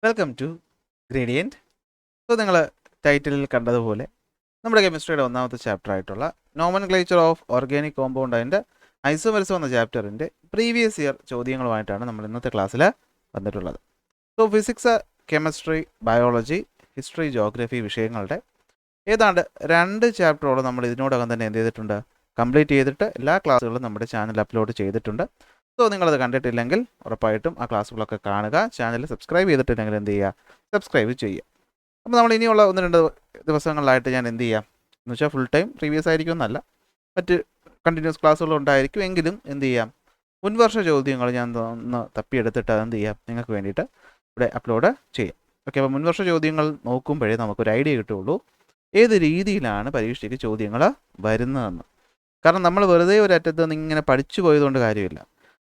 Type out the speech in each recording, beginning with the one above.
Welcome to gradient. So നിങ്ങൾ ടൈറ്റിലിൽ കണ്ടതുപോലെ നമ്മുടെ കെമിസ്ട്രിയുടെ ഒന്നാമത്തെ ചാപ്റ്റർ ആയിട്ടുള്ള നോമൻക്ലേച്ചർ ഓഫ് ഓർഗാനിക് കോമ്പൗണ്ട് അതിൻ്റെ ഐസോമെറിസം എന്ന ചാപ്റ്ററിൻ്റെ പ്രീവിയസ് ഇയർ ചോദ്യങ്ങളുമായിട്ടാണ് നമ്മൾ ഇന്നത്തെ ക്ലാസ്സിൽ വന്നിട്ടുള്ളത്. So physics, chemistry, biology, history, geography വിഷയങ്ങളുടെ ഏതാണ്ട് 2 ചാപ്റ്ററോളം നമ്മൾ ഇതിനോടകം തന്നെ എന്ത് ചെയ്തിട്ടുണ്ട്, കംപ്ലീറ്റ് ചെയ്തിട്ട് എല്ലാ ക്ലാസ്സുകളും നമ്മുടെ ചാനൽ അപ്ലോഡ് ചെയ്തിട്ടുണ്ട്. സോ നിങ്ങളത് കണ്ടിട്ടില്ലെങ്കിൽ ഉറപ്പായിട്ടും ആ ക്ലാസ്സുകളൊക്കെ കാണുക. ചാനൽ സബ്സ്ക്രൈബ് ചെയ്തിട്ടില്ലെങ്കിൽ എന്ത് ചെയ്യുക, സബ്സ്ക്രൈബ് ചെയ്യുക. അപ്പോൾ നമ്മൾ ഇനിയുള്ള 1-2 ദിവസങ്ങളിലായിട്ട് ഞാൻ എന്ത് ചെയ്യാം എന്ന് വെച്ചാൽ ഫുൾ ടൈം പ്രീവിയസ് ആയിരിക്കും എന്നല്ല, മറ്റ് കണ്ടിന്യൂസ് ക്ലാസ്സുകൾ ഉണ്ടായിരിക്കും. എങ്കിലും എന്ത് ചെയ്യാം, മുൻവർഷ ചോദ്യങ്ങൾ ഞാൻ ഒന്ന് തപ്പിയെടുത്തിട്ട് അതെന്ത് ചെയ്യാം, നിങ്ങൾക്ക് വേണ്ടിയിട്ട് ഇവിടെ അപ്ലോഡ് ചെയ്യാം. ഓക്കെ, അപ്പോൾ മുൻവർഷ ചോദ്യങ്ങൾ നോക്കുമ്പോഴേ നമുക്കൊരു ഐഡിയ കിട്ടുള്ളൂ ഏത് രീതിയിലാണ് പരീക്ഷയ്ക്ക് ചോദ്യങ്ങൾ വരുന്നതെന്ന്. കാരണം നമ്മൾ വെറുതെ ഒരു അറ്റത്ത് നിന്ന് ഇങ്ങനെ പഠിച്ചു പോയതുകൊണ്ട് കാര്യമില്ല.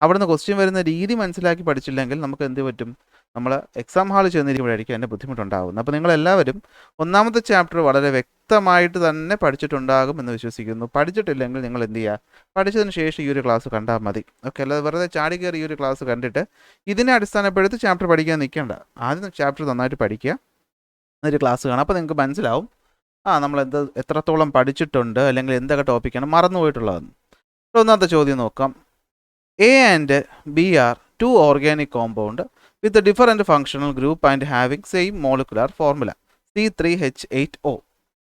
അവിടുന്ന് ക്വസ്റ്റ്യൻ വരുന്ന രീതി മനസ്സിലാക്കി പഠിച്ചില്ലെങ്കിൽ നമുക്ക് എന്ത് പറ്റും, നമ്മൾ എക്സാം ഹാളിൽ ചെന്നിരിക്കുമ്പോഴായിരിക്കും അതിൻ്റെ ബുദ്ധിമുട്ടുണ്ടാകുന്നത്. അപ്പോൾ നിങ്ങളെല്ലാവരും ഒന്നാമത്തെ ചാപ്റ്റർ വളരെ വ്യക്തമായിട്ട് തന്നെ പഠിച്ചിട്ടുണ്ടാകും എന്ന് വിശ്വസിക്കുന്നു. പഠിച്ചിട്ടില്ലെങ്കിൽ നിങ്ങൾ എന്ത് ചെയ്യുക, പഠിച്ചതിന് ശേഷം ഈ ഒരു ക്ലാസ് കണ്ടാൽ മതി. ഓക്കെ, അല്ലാതെ വെറുതെ ചാടി കയറി ഈ ഒരു ക്ലാസ് കണ്ടിട്ട് ഇതിനെ അടിസ്ഥാനപ്പെടുത്തി ചാപ്റ്റർ പഠിക്കാൻ നിൽക്കേണ്ട. ആദ്യം ചാപ്റ്റർ നന്നായിട്ട് പഠിക്കുക, എന്നൊരു ക്ലാസ് കാണാം. അപ്പോൾ നിങ്ങൾക്ക് മനസ്സിലാവും നമ്മൾ എത്രത്തോളം പഠിച്ചിട്ടുണ്ട്, അല്ലെങ്കിൽ എന്തൊക്കെ ടോപ്പിക്കാണ് മറന്നുപോയിട്ടുള്ളതെന്ന്. ഒന്നാമത്തെ ചോദ്യം നോക്കാം. A and B are two organic compound with a different functional group and having same molecular formula C3H8O.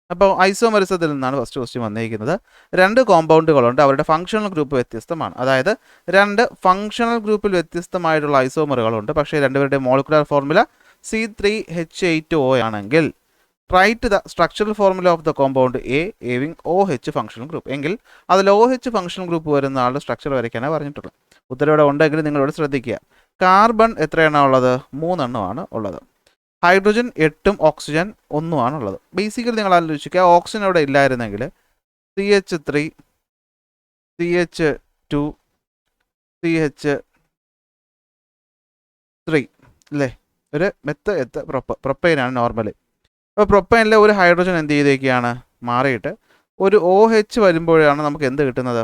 അപ്പോൾ ഐസോമെറിസത്തിൽ നിന്നാണ് ഫസ്റ്റ് ക്വസ്റ്റ്യൻ വന്നിരിക്കുന്നത്. 2 കോമ്പൗണ്ടുകളുണ്ട്, അവരുടെ ഫങ്ഷണൽ ഗ്രൂപ്പ് വ്യത്യസ്തമാണ്. അതായത് 2 ഫങ്ഷണൽ ഗ്രൂപ്പിൽ വ്യത്യസ്തമായിട്ടുള്ള ഐസോമറുകളുണ്ട്, പക്ഷേ രണ്ടുപേരുടെ മോളിക്കുലർ ഫോർമുല C3H8O ആണെങ്കിൽ right the structural formula of the compound a having OH functional group. എങ്കിൽ അതിൽ OH ഫംഗ്ഷണൽ ഗ്രൂപ്പ് വരുന്ന ആളുടെ സ്ട്രക്ചർ വരയ്ക്കാനാണ് പറഞ്ഞിട്ടുള്ളത്. ഉത്തരവിടെ ഉണ്ടെങ്കിൽ നിങ്ങളോട് ശ്രദ്ധിക്കുക. കാർബൺ എത്ര എണ്ണം ഉള്ളത്? 3 എണ്ണമാണ് ഉള്ളത്. ഹൈഡ്രജൻ 8ഉം ഓക്സിജൻ 1ഉമാണ് ഉള്ളത്. ബേസിക്കലി നിങ്ങൾ ആലോചിക്കുക, ഓക്സിജൻ അവിടെ ഇല്ലായിരുന്നെങ്കിൽ CH3, CH2, CH3 അല്ലേ, ഒരു മെത്ത് പ്രൊപ്പൈനാണ് നോർമലി. അപ്പോൾ പ്രൊപ്പൈനിലെ ഒരു ഹൈഡ്രജൻ എന്ത് ചെയ്തേക്കുകയാണ്, മാറിയിട്ട് ഒരു OH വരുമ്പോഴാണ് നമുക്ക് എന്ത് കിട്ടുന്നത്,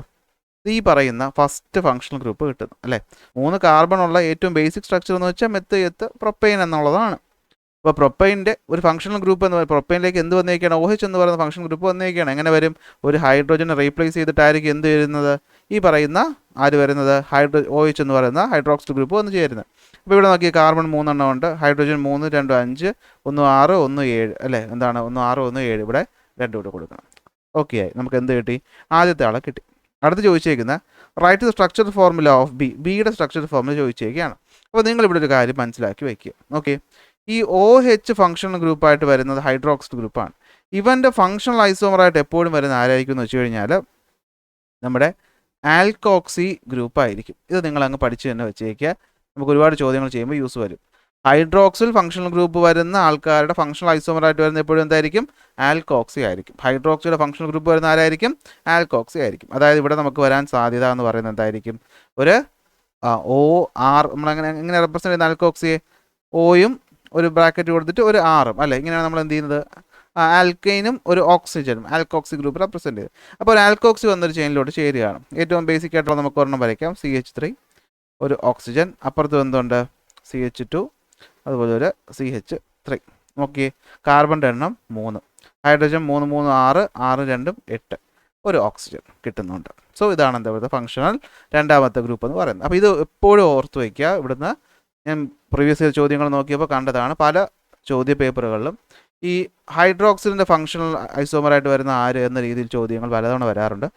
ഈ പറയുന്ന ഫസ്റ്റ് ഫങ്ഷണൽ ഗ്രൂപ്പ് കിട്ടുന്നത് അല്ലേ. 3 കാർബൺ ഉള്ള ഏറ്റവും ബേസിക് സ്ട്രക്ചർ എന്ന് വെച്ചാൽ മെത്ത് പ്രൊപ്പൈൻ എന്നുള്ളതാണ്. അപ്പോൾ പ്രൊപ്പൈൻ്റെ ഒരു ഫങ്ഷണൽ ഗ്രൂപ്പ് എന്ന് പറയുന്നത്, പ്രൊപ്പൈനിലേക്ക് എന്ത് വന്നേക്കാണ്, OH എന്ന് പറയുന്ന ഫങ്ഷണൽ ഗ്രൂപ്പ് വന്നേക്കാണ്. എങ്ങനെ വരും, ഒരു ഹൈഡ്രോജനെ റീപ്ലേസ് ചെയ്തിട്ടായിരിക്കും എന്ത് വരുന്നത്, ഈ പറയുന്ന ആര് വരുന്നത്, OH എന്ന് പറയുന്ന ഹൈഡ്രോക്സിൽ ഗ്രൂപ്പ് വന്ന് ചേരുന്നത്. അപ്പോൾ ഇവിടെ നോക്കി, കാർബൺ 3 എണ്ണം ഉണ്ട്, ഹൈഡ്രോജൻ 3, 2, 5, 1, 6, 1, 7 അല്ലേ. എന്താണ് 1, 6, 1, 7, ഇവിടെ 2 കൂടെ കൊടുക്കണം. ഓക്കെ ആയി, നമുക്ക് എന്ത് കിട്ടി, ആദ്യത്തെ ആളെ കിട്ടി. അടുത്ത് ചോദിച്ചേക്കുന്ന right the structure formula of ബിയുടെ സ്ട്രക്ചർ ഫോർമുല ചോദിച്ചേക്കുകയാണ്. അപ്പോൾ നിങ്ങൾ ഇവിടെ ഒരു കാര്യം മനസ്സിലാക്കി വയ്ക്കുക. ഓക്കെ, ഈ OH ഫങ്ഷണൽ ഗ്രൂപ്പായിട്ട് വരുന്നത് ഹൈഡ്രോക്സിൽ ഗ്രൂപ്പാണ്. ഇവൻ്റെ ഫങ്ഷണൽ ഐസോമറായിട്ട് എപ്പോഴും വരുന്ന ആരായിരിക്കും എന്ന് വെച്ച് കഴിഞ്ഞാൽ നമ്മുടെ ആൽക്കോക്സി ഗ്രൂപ്പായിരിക്കും. ഇത് നിങ്ങൾ അങ്ങ് പഠിച്ച് തന്നെ വെച്ചേക്കുക, നമുക്ക് ഒരുപാട് ചോദ്യങ്ങൾ ചെയ്യുമ്പോൾ യൂസ് വരും. ഹൈഡ്രോക്സിൽ ഫങ്ഷണൽ ഗ്രൂപ്പ് വരുന്ന ആൾക്കാരുടെ ഫങ്ഷണൽ ഐസോമറായിട്ട് വരുന്ന എപ്പോഴും എന്തായിരിക്കും, ആൽക്കോക്സി ആയിരിക്കും. ഹൈഡ്രോക്സിയുടെ ഫങ്ഷണൽ ഗ്രൂപ്പ് വരുന്ന ആരായിരിക്കും, ആൽക്കോക്സി ആയിരിക്കും. അതായത് ഇവിടെ നമുക്ക് വരാൻ സാധ്യത എന്ന് പറയുന്നത് എന്തായിരിക്കും, ഒരു OR നമ്മളങ്ങനെ എങ്ങനെ റെപ്രസെൻറ്റ് ചെയ്യുന്ന ആൽക്കോക്സിയെ, ഓയും ഒരു ബ്രാക്കറ്റ് കൊടുത്തിട്ട് ഒരു ആറും അല്ലേ, ഇങ്ങനെയാണ് നമ്മൾ എന്ത് ചെയ്യുന്നത്. ആൽക്കൈനും ഒരു ഓക്സിജനും ആൽക്കോക്സി ഗ്രൂപ്പ് റെപ്രസെൻറ്റ് ചെയ്ത്. അപ്പോൾ ഒരു ആൽക്കോക്സി വന്നൊരു ചെയിനിലോട്ട് ചേരുകയാണ്. ഏറ്റവും ബേസിക് ആയിട്ടുള്ള നമുക്ക് ഒരെണ്ണം വരയ്ക്കാം, CH3, ഒരു ഓക്സിജൻ, അപ്പുറത്ത് എന്തുണ്ട്, CH2, അതുപോലെ ഒരു CH3. നോക്കിയേ, കാർബണിൻ്റെ എണ്ണം 3, ഹൈഡ്രജൻ 3, 3, 6, 6, 2, 8, ഒരു ഓക്സിജൻ കിട്ടുന്നുണ്ട്. സോ ഇതാണ് എന്താ പറയുക, ഫങ്ഷണൽ രണ്ടാമത്തെ ഗ്രൂപ്പ് എന്ന് പറയുന്നത്. അപ്പോൾ ഇത് എപ്പോഴും ഓർത്ത് വയ്ക്കുക. ഇവിടുന്ന് ഞാൻ പ്രീവിയസ് ഇയർ ചോദ്യങ്ങൾ നോക്കിയപ്പോൾ കണ്ടതാണ്, പല ചോദ്യ പേപ്പറുകളിലും ഈ ഹൈഡ്രോക്സിലിൻ്റെ ഫങ്ഷണൽ ഐസോമറായിട്ട് വരുന്ന ആര് എന്ന രീതിയിൽ ചോദ്യങ്ങൾ പലതവണ വരാറുണ്ട്.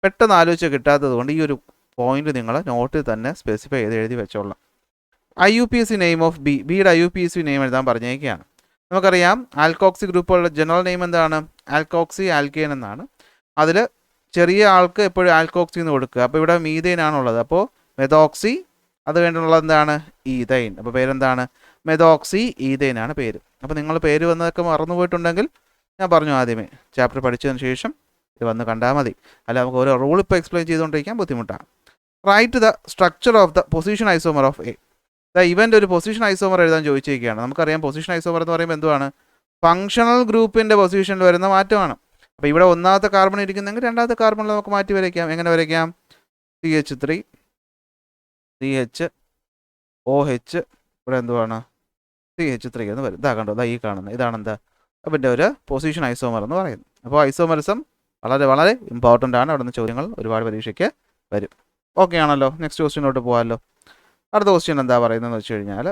പെട്ടെന്ന് ആലോചിച്ച് കിട്ടാത്തത് കൊണ്ട് ഈ ഒരു പോയിന്റ് നിങ്ങൾ നോട്ടിൽ തന്നെ സ്പെസിഫൈ ചെയ്ത് എഴുതി വെച്ചോളാം. IUPAC നെയിം ഓഫ് ബിയുടെ IUPAC നെയിം എഴുതാൻ പറഞ്ഞേക്കുകയാണ്. നമുക്കറിയാം ആൽക്കോക്സി ഗ്രൂപ്പുകളുടെ ജനറൽ നെയിം എന്താണ്, ആൽക്കോക്സി ആൽക്കെയിൻ എന്നാണ്. അതിൽ ചെറിയ ആൾക്ക് എപ്പോഴും ആൽക്കോക്സി എന്ന് കൊടുക്കുക. അപ്പോൾ ഇവിടെ മീതെയിൻ ആണുള്ളത്, അപ്പോൾ മെതോക്സി, അത് വേണ്ടിയുള്ളത് എന്താണ്, ഈതൈൻ. അപ്പോൾ പേരെന്താണ്, മെതോക്സി ഈതൈൻ ആണ് പേര്. അപ്പോൾ നിങ്ങൾ പേര് വന്നതൊക്കെ മറന്നുപോയിട്ടുണ്ടെങ്കിൽ ഞാൻ പറഞ്ഞു ആദ്യമേ, ചാപ്റ്റർ പഠിച്ചതിന് ശേഷം ഇത് വന്ന് കണ്ടാൽ മതി. അല്ല നമുക്ക് ഓരോ റൂൾ ഇപ്പോൾ എക്സ്പ്ലെയിൻ ചെയ്തുകൊണ്ടിരിക്കാൻ ബുദ്ധിമുട്ടാണ്. Right the structure of the position isomer of A. ഇവൻ്റെ ഒരു പൊസിഷൻ ഐസോമർ എഴുതാൻ ചോദിച്ചിരിക്കുകയാണ്. നമുക്കറിയാം പൊസിഷൻ ഐസോമർ എന്ന് പറയുമ്പോൾ എന്തുവാണ്, ഫങ്ഷണൽ ഗ്രൂപ്പിൻ്റെ പൊസിഷനിൽ വരുന്ന മാറ്റമാണ്. അപ്പോൾ ഇവിടെ ഒന്നാമത്തെ കാർബൺ ഇരിക്കുന്നെങ്കിൽ രണ്ടാമത്തെ കാർബണിൽ നമുക്ക് മാറ്റി വരയ്ക്കാം. എങ്ങനെ വരയ്ക്കാം, CH3, CH, OH, ഇവിടെ എന്തുവാണ് CH3 എന്ന് വരും. ഇതാ കണ്ടോ, ഇതാ ഈ കാണുന്നത് ഇതാണെന്താ അതിൻ്റെ ഒരു പൊസിഷൻ ഐസോമർ എന്ന് പറയുന്നത്. അപ്പോൾ ഐസോമറിസം വളരെ വളരെ ഇമ്പോർട്ടൻ്റ് ആണ്. അവിടെ നിന്ന് ചോദ്യങ്ങൾ ഒരുപാട് പരീക്ഷയ്ക്ക് വരും. ഓക്കെ ആണല്ലോ, നെക്സ്റ്റ് ക്വസ്റ്റ്യനോട്ട് പോകാമല്ലോ. അടുത്ത ക്വസ്റ്റ്യൻ എന്താ പറയുന്നതെന്ന് വെച്ച് കഴിഞ്ഞാൽ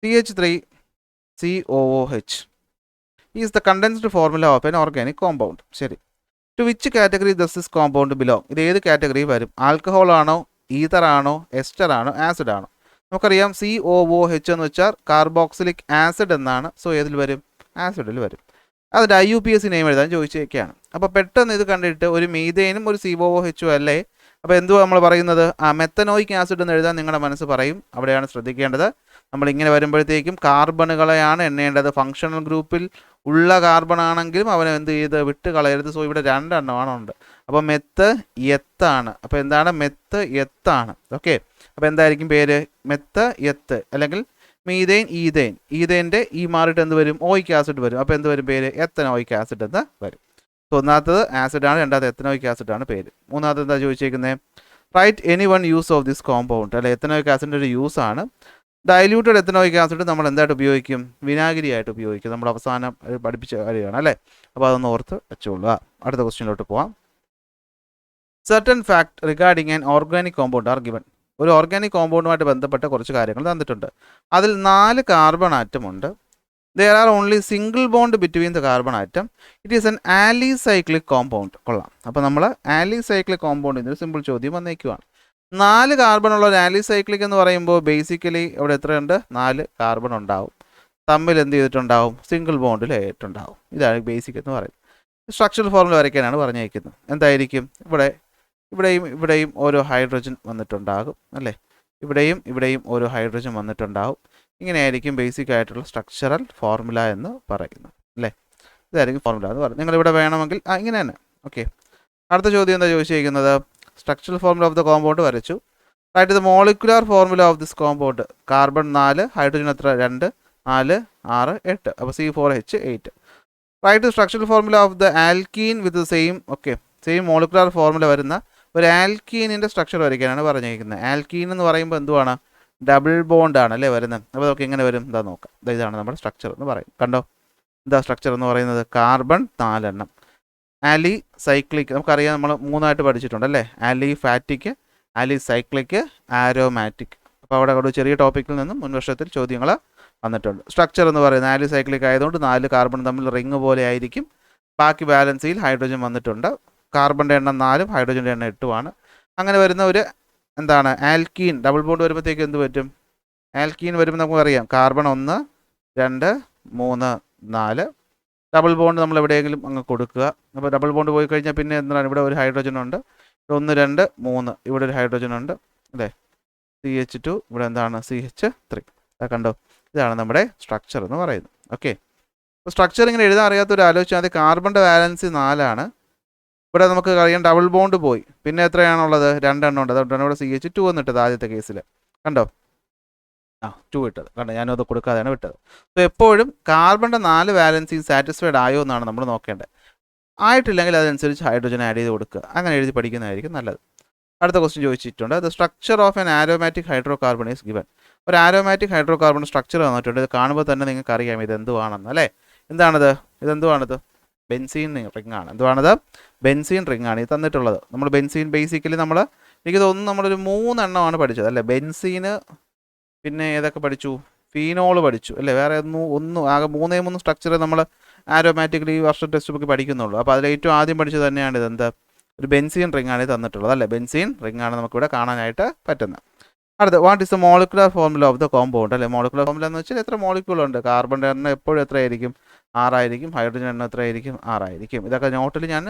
CH3COOH is the condensed formula of an organic compound. ശരി, to which category does this compound belong? ഇത് ഏത് കാറ്റഗറി വരും? ആൽക്കഹോൾ ആണോ, ഈതർ ആണോ, എസ്റ്റർ ആണോ, ആസിഡ് ആണോ? നമുക്കറിയാം COOH എന്ന് വെച്ചാൽ കാർബോക്സിലിക് ആസിഡ് എന്നാണ്. സോ ഏതിൽ വരും? ആസിഡിൽ വരും. അതിൻ്റെ IUPAC നെയിം എഴുതാൻ ചോദിച്ചേക്കാണ്. അപ്പോൾ പെട്ടെന്ന് ഇത് കണ്ടിട്ട് ഒരു മീഥേനും ഒരു COOH അല്ലേ, അപ്പോൾ എന്തുവാ നമ്മൾ പറയുന്നത്? മെത്തനോയിക് ആസിഡ് എന്ന് എഴുതാൻ നിങ്ങളുടെ മനസ്സ് പറയും. അവിടെയാണ് ശ്രദ്ധിക്കേണ്ടത്. നമ്മളിങ്ങനെ വരുമ്പോഴത്തേക്കും കാർബണുകളെയാണ് എണ്ണേണ്ടത്. ഫങ്ഷണൽ ഗ്രൂപ്പിൽ ഉള്ള കാർബൺ ആണെങ്കിലും അവനെ എന്ത് ചെയ്ത് വിട്ട് കളയരുത്. സോ ഇവിടെ 2 എണ്ണമാണ് ഉണ്ട്. അപ്പോൾ മെത്ത് എത്താണ്. അപ്പോൾ എന്താണ്? മെത്ത് എത്താണ്. ഓക്കെ, അപ്പോൾ എന്തായിരിക്കും പേര്? മെത്ത് എത്ത് അല്ലെങ്കിൽ മീഥേൻ ഈഥേൻ. ഈഥേൻ്റെ ഈ മാറിയിട്ട് എന്ത് വരും? ഓയിക് ആസിഡ് വരും. അപ്പോൾ എന്ത് വരും പേര്? എത്തനോയിക് ആസിഡ് എന്ന് വരും. സോ ഒന്നാമത്തത് ആസിഡാണ്, രണ്ടാമത് എത്തനോയിക് ആസിഡാണ് പേര്. മൂന്നാമത് എന്താ ചോദിച്ചേക്കുന്നത്? Right any one use of this compound. അല്ലെ, എത്തനോയിക് ആസിഡിൻ്റെ ഒരു യൂസ് ആണ്. ഡൈല്യൂട്ടഡ് എത്തനോയിക് ആസിഡ് നമ്മൾ എന്തായിട്ട് ഉപയോഗിക്കും? വിനാഗിരി ആയിട്ട് ഉപയോഗിക്കും. നമ്മൾ അവസാനം പഠിപ്പിച്ച കാര്യമാണ് അല്ലേ. അപ്പോൾ അതൊന്ന് ഓർത്ത് വെച്ചോളുക. അടുത്ത ക്വസ്റ്റ്യനിലോട്ട് പോവാം. Certain fact regarding an organic compound are given. ഒരു ഓർഗാനിക് കോമ്പൗണ്ടുമായിട്ട് ബന്ധപ്പെട്ട കുറച്ച് കാര്യങ്ങൾ തന്നിട്ടുണ്ട്. അതിൽ 4 കാർബൺ ആറ്റം ഉണ്ട്. There are only single bond between the carbon atom. It is an alicyclic compound. കൊള്ളാം. അപ്പോൾ നമ്മൾ alicyclic compound എന്നൊരു സിമ്പിൾ ചോദ്യം വന്നേക്കുവാണ്. 4 കാർബൺ ഉള്ള ഒരു ആലിസൈക്ലിക് എന്ന് പറയുമ്പോൾ ബേസിക്കലി ഇവിടെ എത്രയുണ്ട്? 4 കാർബൺ ഉണ്ടാവും. തമ്മിൽ എന്ത് ചെയ്തിട്ടുണ്ടാവും? സിംഗിൾ ബോണ്ടിൽ ആയിട്ടുണ്ടാവും. ഇതാണ് ബേസിക് എന്ന് പറയുന്നത്. സ്ട്രക്ചറൽ ഫോർമുല വരയ്ക്കാനാണ് പറഞ്ഞേക്കുന്നത്. എന്തായിരിക്കും? ഇവിടെയും ഓരോ ഹൈഡ്രജൻ വന്നിട്ടുണ്ടാകും അല്ലേ. ഇവിടെയും ഓരോ ഹൈഡ്രജൻ വന്നിട്ടുണ്ടാവും. ഇങ്ങനെയായിരിക്കും ബേസിക് ആയിട്ടുള്ള സ്ട്രക്ചറൽ ഫോർമുല എന്ന് പറയുന്നത് അല്ലേ. ഇതായിരിക്കും ഫോർമുല എന്ന് പറയുന്നത്. നിങ്ങളിവിടെ വേണമെങ്കിൽ ഇങ്ങനെ തന്നെ. ഓക്കെ, അടുത്ത ചോദ്യം എന്താ ചോദിച്ചിരിക്കുന്നത്? Structural formula of the compound വരച്ചു. Right the molecular formula of this compound. Carbon 4, hydrogen എത്ര? 2, 4, 6, 8. അപ്പോൾ C4H8. Right the structural formula of the alkene with same molecular formula വരുന്ന ഒരു ആൽക്കീനിൻ്റെ സ്ട്രക്ചർ വരയ്ക്കാനാണ് പറഞ്ഞിരിക്കുന്നത്. ആൽക്കീൻ എന്ന് പറയുമ്പോൾ എന്തുവാണ്? ഡബിൾ ബോണ്ടാണ് അല്ലേ വരുന്നത്. അപ്പോൾ നമുക്ക് എങ്ങനെ വരും? എന്താ നോക്കാം. ഇതാണ് നമ്മുടെ സ്ട്രക്ചർ എന്ന് പറയും. കണ്ടോ, എന്താ സ്ട്രക്ചർ എന്ന് പറയുന്നത്? കാർബൺ 4 എണ്ണം. ആലി സൈക്ലിക് നമുക്കറിയാം, നമ്മൾ 3 പഠിച്ചിട്ടുണ്ട് അല്ലേ. ആലി ഫാറ്റിക്, ആലി സൈക്ലിക്, ആരോമാറ്റിക്. അപ്പോൾ അവിടെ ഒരു ചെറിയ ടോപ്പിക്കിൽ നിന്നും മുൻവർഷത്തിൽ ചോദ്യങ്ങൾ വന്നിട്ടുണ്ട്. സ്ട്രക്ചർ എന്ന് പറയുന്നത് ആലി സൈക്ലിക് ആയതുകൊണ്ട് 4 കാർബൺ തമ്മിൽ റിങ് പോലെ ആയിരിക്കും. ബാക്കി ബാലൻസിൽ ഹൈഡ്രജൻ വന്നിട്ടുണ്ട്. കാർബണിൻ്റെ എണ്ണം 4, ഹൈഡ്രജൻ്റെ എണ്ണം 8. അങ്ങനെ വരുന്ന ഒരു എന്താണ്? ആൽക്കീൻ. ഡബിൾ ബോണ്ട് വരുമ്പോഴത്തേക്ക് എന്ത് പറ്റും? ആൽക്കീൻ വരുമ്പോൾ നമുക്കറിയാം കാർബൺ 1, 2, 3, 4. ഡബിൾ ബോണ്ട് നമ്മൾ എവിടെയെങ്കിലും അങ്ങ് കൊടുക്കുക. അപ്പോൾ ഡബിൾ ബോണ്ട് പോയി കഴിഞ്ഞാൽ പിന്നെ എന്താണ്? ഇവിടെ ഒരു ഹൈഡ്രജൻ ഉണ്ട്. 1, 2, 3. ഇവിടെ ഒരു ഹൈഡ്രജൻ ഉണ്ട് അല്ലേ. CH2. ഇവിടെ എന്താണ്? CH3. കണ്ടോ, ഇതാണ് നമ്മുടെ സ്ട്രക്ചർ എന്ന് പറയുന്നത്. ഓക്കെ, അപ്പോൾ സ്ട്രക്ചർ ഇങ്ങനെ എഴുതാൻ അറിയാത്തൊരു ആലോചിച്ചാൽ മതി. കാർബണിൻ്റെ ബാലൻസ് 4 ആണ്. ഇവിടെ നമുക്ക് അറിയാം ഡബിൾ ബോണ്ട് പോയി. പിന്നെ എത്രയാണുള്ളത്? 2 എണ്ണം ഉണ്ട്. അതുകൊണ്ടാണ് ഇവിടെ CH2 എന്നിട്ടത് ആദ്യത്തെ കേസിൽ. കണ്ടോ, 2 ഇട്ടത്. കണ്ടോ, ഞാനത് കൊടുക്കാതെയാണ് വിട്ടത്. അപ്പോൾ എപ്പോഴും കാർബണിൻ്റെ 4 വാലൻസിയും സാറ്റിസ്ഫൈഡ് ആയോ എന്നാണ് നമ്മൾ നോക്കേണ്ടത്. ആയിട്ടില്ലെങ്കിൽ അതനുസരിച്ച് ഹൈഡ്രജൻ ആഡ് ചെയ്ത് കൊടുക്കുക. അങ്ങനെ എഴുതി പഠിക്കുന്നതായിരിക്കും നല്ലത്. അടുത്ത ക്വസ്റ്റ്യൻ ചോദിച്ചിട്ടുണ്ട്. The structure of N aromatic hydro carbon is given. ഒരു ആരോമാറ്റിക് ഹൈഡ്രോ കാർബൺ സ്ട്രക്ചർ തന്നിട്ടുണ്ട്. ഇത് കാണുമ്പോൾ തന്നെ നിങ്ങൾക്ക് അറിയാം ഇത് എന്തുവാണെന്ന് അല്ലേ. എന്താണിത്? ഇതെന്തുവാണിത്? ബെൻസീൻ റിംഗ് ആണ്. എന്തുവാണിത്? ബെൻസീൻ റിംഗ് ആണ് ഇത് തന്നിട്ടുള്ളത്. നമ്മൾ ബെൻസീൻ ബേസിക്കലി എനിക്ക് തോന്നുന്നു നമ്മളൊരു 3 എണ്ണമാണ് പഠിച്ചത് അല്ലേ. ബെൻസീന്, പിന്നെ ഏതൊക്കെ പഠിച്ചു? ഫീനോള് പഠിച്ചു അല്ലേ. വേറെ ആകെ 3 സ്ട്രക്ചർ നമ്മൾ ആരോമാറ്റിക്കലി ഈ വർഷം ടെക്സ്റ്റ് ബുക്ക് പഠിക്കുന്നുള്ളൂ. അപ്പോൾ അതിൽ ഏറ്റവും ആദ്യം പഠിച്ചത് തന്നെയാണ് ഇതെന്താ? ഒരു ബെൻസീൻ റിംഗ് ആണ് തന്നിട്ടുള്ളത് അല്ലേ. ബെൻസീൻ റിംഗ് ആണ് നമുക്കിവിടെ കാണാനായിട്ട് പറ്റുന്നത്. അടുത്ത, what is the molecular formula of the compound അല്ലേ. മോളിക്കുലർ ഫോർമുല എന്ന് വെച്ചാൽ എത്ര മോളിക്യൂൾ ഉണ്ട്? കാർബണിൻ്റെ എണ്ണം എപ്പോഴും എത്രയായിരിക്കും? 6 ആയിരിക്കും. ഹൈഡ്രജൻ എണ്ണം എത്രയായിരിക്കും? 6 ആയിരിക്കും. ഇതൊക്കെ നോട്ടിൽ ഞാൻ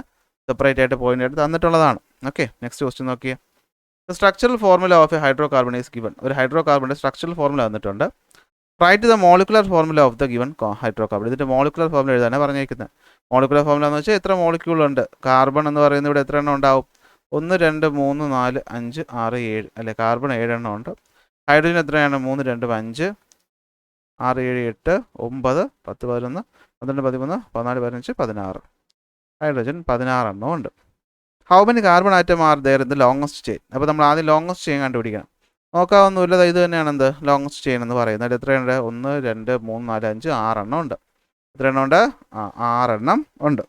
സെപ്പറേറ്റ് ആയിട്ട് പോയിന്റ് ആയിട്ട് തന്നിട്ടുള്ളതാണ്. ഓക്കെ, നെക്സ്റ്റ് ക്വസ്റ്റ്യൻ നോക്കിയേ. The structural formula of A hydro carbon is given. ഒരു ഹൈഡ്രോ കാർബണിൻ്റെ സ്ട്രക്ചറൽ ഫോർമുല തന്നിട്ടുണ്ട്. Write the molecular formula of the given hydro carbon. ഇതിൻ്റെ മോളിക്കുലർ ഫോർമുല എഴുതാനാണ് പറഞ്ഞിരിക്കുന്നത്. മോളിക്കുലർ ഫോർമുല എന്ന് വെച്ചാൽ എത്ര മോളിക്യൂൾ ഉണ്ട്? കാർബൺ എന്ന് പറയുന്നത് ഇവിടെ എത്ര എണ്ണം ഉണ്ടാവും? 1, 2, 3, 4, 5, 6, 7 അല്ലേ. കാർബൺ 7 എണ്ണം ഉണ്ട്. ഹൈഡ്രജൻ എത്രയാണ്? 3, 2, 5, 6, 7, 8, 9, 10, 11, 12, 13, 14, 15, 16. ഹൈഡ്രജൻ 16 എണ്ണം ഉണ്ട്. How many carbon atom are there in the longest chain. അപ്പോൾ നമ്മൾ ആദ്യം ലോങ്ങസ്റ്റ് ചെയിൻ കണ്ടുപിടിക്കണം. നോക്കാവുന്നില്ല. ഇത് തന്നെയാണ് എന്ത് ലോങ്സ്റ്റ് ചെയിൻ എന്ന് പറയുന്നത്. എത്രയുണ്ട്? 1 2 3 4 5 6 എണ്ണം ഉണ്ട്. എത്ര എണ്ണം ഉണ്ട്? 6 എണ്ണം ഉണ്ട്.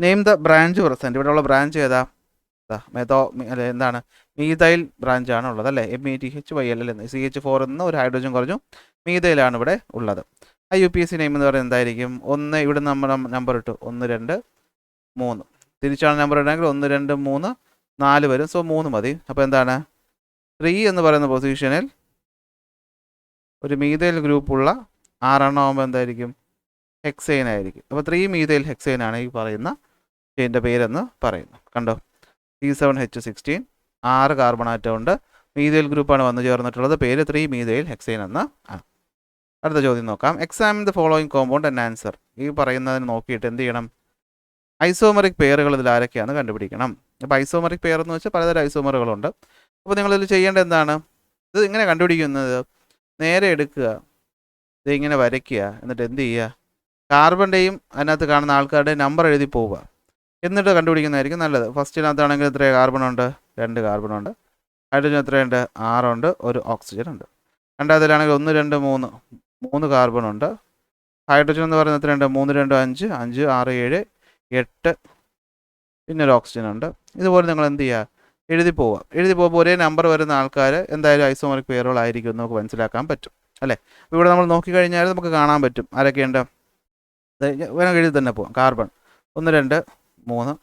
Name the branch present. ഇവിടെയുള്ള ബ്രാഞ്ച് ഏതാ? അല്ലെ എന്താണ്? മീതൈൽ ബ്രാഞ്ചാണ് ഉള്ളത് അല്ലേ? METHYL എന്ന്. CH4 നിന്ന് ഒരു ഹൈഡ്രോജൻ കുറഞ്ഞു. മീതൈലാണ് ഇവിടെ ഉള്ളത്. IUPAC നെയിം എന്ന് പറയുന്നത് എന്തായിരിക്കും? 1 ഇവിടെ നമ്മൾ നമ്പർ ഇട്ടു 1 2 3. തിരിച്ചാണ് നമ്പർ ഇടണമെങ്കിൽ 1 2 3 4 വരും. സോ 3 മതി. അപ്പോൾ എന്താണ്? 3 എന്ന് പറയുന്ന പൊസിഷനിൽ ഒരു മീതൈൽ ഗ്രൂപ്പുള്ള 6 എണ്ണം ആകുമ്പോൾ എന്തായിരിക്കും? ഹെക്സൈൻ ആയിരിക്കും. അപ്പോൾ 3 മീതൈൽ ഹെക്സൈൻ ആണ് ഈ പറയുന്ന ചെയിൻ്റെ പേരെന്ന് പറയുന്നു. കണ്ടോ? C7H16 6 കാർബൺ ആറ്റം ഉണ്ട്. മീതൈൽ ഗ്രൂപ്പാണ് വന്നു ചേർന്നിട്ടുള്ളത്. പേര് 3 മീതൈൽ ഹെക്സൈൻ എന്ന് ആണ്. അടുത്ത ചോദ്യം നോക്കാം. Examine the following compound and answer. ഈ പറയുന്നതിന് നോക്കിയിട്ട് എന്ത് ചെയ്യണം? ഐസോമറിക് പെയറുകൾ ഇതിൽ ആരൊക്കെയാണെന്ന് കണ്ടുപിടിക്കണം. അപ്പോൾ ഐസോമറിക് പെയർ എന്ന് വെച്ചാൽ പലതരം ഐസോമറുകളുണ്ട്. അപ്പോൾ നിങ്ങളിതിൽ ചെയ്യേണ്ടത് എന്താണ്? ഇത് ഇങ്ങനെ കണ്ടുപിടിക്കുന്നത്, നേരെ എടുക്കുക, ഇത് ഇങ്ങനെ വരയ്ക്കുക, എന്നിട്ട് എന്ത് ചെയ്യുക? കാർബണിൻ്റെയും അതിനകത്ത് കാണുന്ന ആൾക്കാരുടെ നമ്പർ എഴുതി പോവുക. എന്നിട്ട് കണ്ടുപിടിക്കുന്നതായിരിക്കും നല്ലത്. ഫസ്റ്റിനകത്താണെങ്കിൽ എത്ര കാർബൺ ഉണ്ട്? 2 കാർബൺ ഉണ്ട്. ഹൈഡ്രജൻ എത്രയുണ്ട്? 6 ഉണ്ട്. ഒരു ഓക്സിജൻ ഉണ്ട്. രണ്ടാമതിലാണെങ്കിൽ 1 2 3 3 കാർബൺ ഉണ്ട്. ഹൈഡ്രജൻ എന്ന് പറയുന്നത് എത്രയുണ്ട്? 3 2 5 5 6 7 8 പിന്നെ ഒരു ഓക്സിജൻ ഉണ്ട്. ഇതുപോലെ നിങ്ങൾ എന്ത് ചെയ്യുക? എഴുതി പോവുക. എഴുതി പോകുമ്പോൾ ഒരേ നമ്പർ വരുന്ന ആൾക്കാർ എന്തായാലും ഐസോമറിക് പെയറുകളായിരിക്കും എന്ന് നമുക്ക് മനസ്സിലാക്കാൻ പറ്റും അല്ലേ? ഇവിടെ നമ്മൾ നോക്കിക്കഴിഞ്ഞാൽ നമുക്ക് കാണാൻ പറ്റും ആരൊക്കെയുണ്ട്. വേണം എഴുതി തന്നെ പോവാം. കാർബൺ 1 2 3,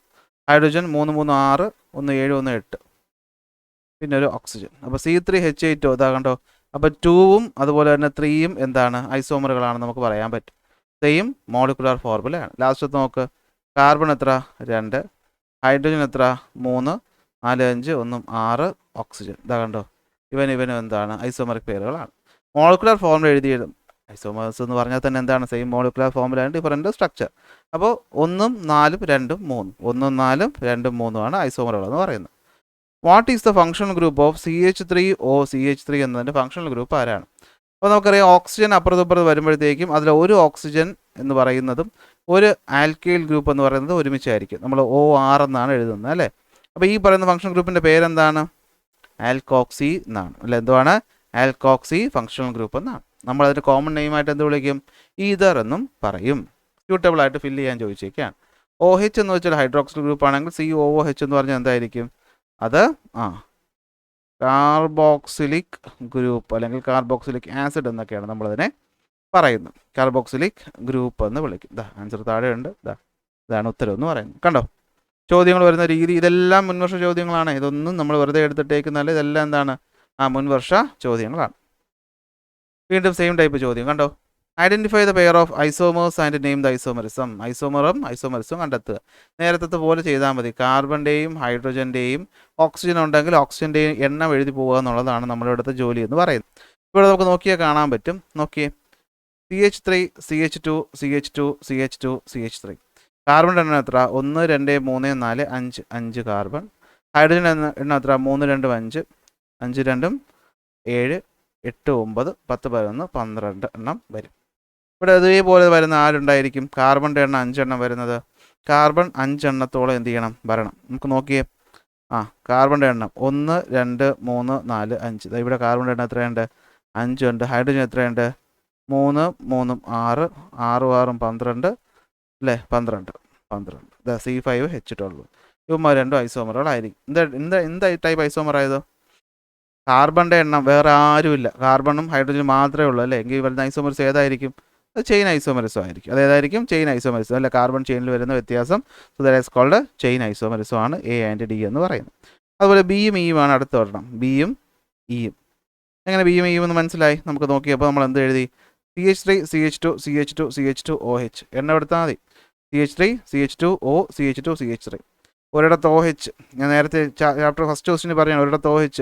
ഹൈഡ്രജൻ 3 3 6 1 7 1 8 പിന്നെ ഒരു ഓക്സിജൻ. അപ്പോൾ C3H8 ഇതാ കണ്ടോ? അപ്പോൾ 2ഉം അതുപോലെ തന്നെ 3യും എന്താണ്? ഐസോമറുകളാണെന്ന് നമുക്ക് പറയാൻ പറ്റും. സെയിം മോളിക്കുലാർ ഫോർമുലയാണ്. ലാസ്റ്റത്തെ നോക്ക്. കാർബൺ എത്ര? 2, ഹൈഡ്രജൻ എത്ര? 3 4 5 1 6 ഓക്സിജൻ. ഇതാ കണ്ടോ? ഇവനും എന്താണ്? ഐസോമറിക് പെയറുകളാണ്. മോളിക്കുലാർ ഫോർമുല എഴുതിയിടും. ഐസോമേഴ്സ് എന്ന് പറഞ്ഞാൽ തന്നെ എന്താണ്? സെയിം മോളിക്കുലാർ ഫോർമുലയാണ്, ഡിഫറൻറ്റ് സ്ട്രക്ചർ. അപ്പോൾ 1 4 2 3 1 4 2 3 ആണ് ഐസോമറുകൾ എന്ന് പറയുന്നത്. What is the functional group of CH3OCH3 എന്നതിൻ്റെ ഫങ്ഷണൽ ഗ്രൂപ്പ് ആരാണ്? അപ്പോൾ നമുക്കറിയാം ഓക്സിജൻ അപ്പുറത്തപ്പുറത്ത് വരുമ്പോഴത്തേക്കും അതിൽ ഒരു ഓക്സിജൻ എന്ന് പറയുന്നതും ഒരു ആൽക്കൈൽ ഗ്രൂപ്പ് എന്ന് പറയുന്നത് ഒരുമിച്ചായിരിക്കും. നമ്മൾ OR എന്നാണ് എഴുതുന്നത് അല്ലേ? അപ്പോൾ ഈ പറയുന്ന ഫങ്ഷണൽ ഗ്രൂപ്പിൻ്റെ പേരെന്താണ്? ആൽക്കോക്സി എന്നാണ് അല്ലേ? എന്തുവാണ്? ആൽക്കോക്സി ഫങ്ഷണൽ ഗ്രൂപ്പ് എന്നാണ്. നമ്മൾ അതിൻ്റെ കോമൺ നെയിമായിട്ട് എന്ത് വിളിക്കും? ഈതർ എന്നും പറയും. സ്യൂട്ടബിൾ ആയിട്ട് ഫില്ല് ചെയ്യാൻ ചോദിച്ചേക്കാണ്. OH എന്ന് വെച്ചാൽ ഹൈഡ്രോക്സിൽ ഗ്രൂപ്പ് ആണെങ്കിൽ COOH എന്ന് പറഞ്ഞാൽ എന്തായിരിക്കും? അത് കാർബോക്സിലിക് ഗ്രൂപ്പ് അല്ലെങ്കിൽ കാർബോക്സിലിക് ആസിഡ് എന്നൊക്കെയാണ് നമ്മളതിനെ പറയുന്നത്. കാർബോക്സിലിക് ഗ്രൂപ്പ് എന്ന് വിളിക്കും. ആൻസർ താഴെയുണ്ട്. ഇതാണ് ഉത്തരം എന്ന് പറയുന്നത്. കണ്ടോ? ചോദ്യങ്ങൾ വരുന്ന രീതി ഇതെല്ലാം മുൻവർഷ ചോദ്യങ്ങളാണ്. ഇതൊന്നും നമ്മൾ വെറുതെ എടുത്തിട്ടേക്കുന്നല്ല. ഇതെല്ലാം എന്താണ്? മുൻവർഷ ചോദ്യങ്ങളാണ്. വീണ്ടും സെയിം ടൈപ്പ് ചോദ്യം കണ്ടോ? Identify the pair of isomers and name the isomerism. Isomerism കണ്ടെത്തുക. നേരത്തെ പോലെ ചെയ്താൽ മതി. കാർബണിൻ്റെയും ഹൈഡ്രജൻ്റെയും ഓക്സിജൻ ഉണ്ടെങ്കിൽ ഓക്സിജൻ്റെയും എണ്ണം എഴുതി പോകുക എന്നുള്ളതാണ് നമ്മുടെ അടുത്ത ജോലി എന്ന് പറയുന്നത്. ഇവിടെ നമുക്ക് നോക്കിയാൽ കാണാൻ പറ്റും. നോക്കിയേ, CH3 CH2 CH2 CH2 CH3. Carbon എണ്ണം എത്ര? 1 2 3 4 5 5 കാർബൺ. ഹൈഡ്രജൻ എണ്ണം എത്ര? 3 2 5 5 2 7 8 9 10 11 12 എണ്ണം വരും. ഇവിടെ അതേപോലെ വരുന്ന ആരുണ്ടായിരിക്കും? കാർബണിൻ്റെ എണ്ണം 5 എണ്ണം വരുന്നത്. കാർബൺ 5 എണ്ണത്തോളം എന്ത് ചെയ്യണം? വരണം. നമുക്ക് നോക്കിയേ. കാർബണിൻ്റെ എണ്ണം 1 2 3 4 5. ഇവിടെ കാർബണിൻ്റെ എണ്ണം എത്രയുണ്ട്? 5 ഉണ്ട്. ഹൈഡ്രജൻ എത്രയുണ്ട്? 3 3 6 6 6 12 അല്ലേ? 12. C5H12. ഇവന്മാർ രണ്ടും ഐസോമറുകളായിരിക്കും. എന്ത് ടൈപ്പ് ഐസോമർ ആയത്? കാർബണിൻ്റെ എണ്ണം വേറെ ആരുമില്ല, കാർബണും ഹൈഡ്രജനും മാത്രമേ ഉള്ളൂ അല്ലേ? എങ്കിൽ വരുന്ന ഐസോമറിസം ഏതായിരിക്കും? അത് ചെയിൻ ഐസോമറിസം ആയിരിക്കും. അതേതായിരിക്കും? ചെയിൻ ഐസോമറിസം അല്ല. കാർബൺ ചെയിനിൽ വരുന്ന വ്യത്യാസം. So that is called chain isomerism ആണ് A ആൻഡ് D എന്ന് പറയുന്നത്. അതുപോലെ Bയും Eയും ആണ് അടുത്ത ഒരെണ്ണം. Bയും Eയും എങ്ങനെ Bയും Eയും എന്ന് മനസ്സിലായി? നമുക്ക് നോക്കിയപ്പോൾ നമ്മൾ എന്ത് എഴുതി? CH3 CH2 CH2 CH2OH എണ്ണം എടുത്താൽ മതി. CH3 CH2O CH2 CH3. ഒരിടത്ത് OH. ഞാൻ നേരത്തെ ചാപ്റ്റർ ഫസ്റ്റ് ക്വസ്റ്റിന് പറയുകയാണ്. ഒരിടത്ത് OH